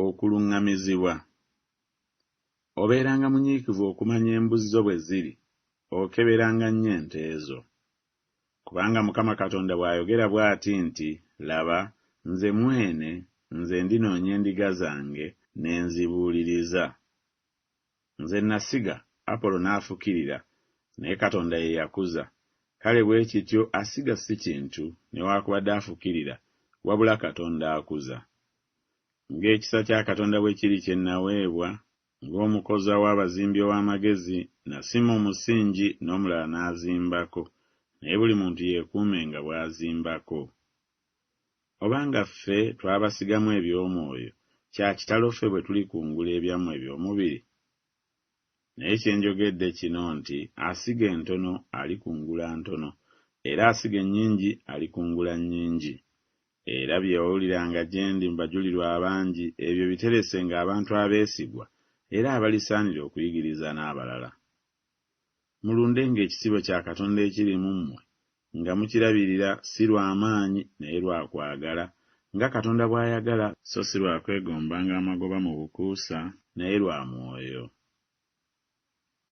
okuluŋŋamizibwa. Obeeranga munyiikivu okumanya embuzi zo bwe ziri, okeberanga nnyo ente ezo. Kubanga Mukama Katonda bw'ayogera bw'ati nti, laba, nze mwene, nze ndinoonya endiga zange ne nzibuuliriza. Nze nasiga, Apolo n'afukirira, naye Katonda ye yakuza. Kale bwe kityo asiga si kintu, newaakubadde afukirira, wabula Katonda akuza. Ng'ekisa kya Katonda bwe kiri kye naweebwa, ng'omukozi w'abazimbi ow'amagezi, nasima omusingi n'omulala n'azimbako, naye buli muntu yeekuumenga bw'azimbako. Obanga ffe twabasigamu eby'omwoyo, kya kitalo ffe bwe tulikungula ebyammwe eby'omubiri? Naye kye njogedde kino nti asiga entono alikungula ntono, era asiga ennyingi alikungula nnyingi. Era bye wawuliranga gye ndi mu bajulirwa abangi, ebyo biteresenga abantu abeesigwa era abalisaanira okuyigiriza n'abalala. Mulundenga ekisibo kya Katonda ekiri mu mmwe, nga mukirabirira si lwa maanyi naye lwa kwagala, nga Katonda bw'ayagala, so si lwa kwegombanga amagoba mu bukuusa, naye lwa mwoyo.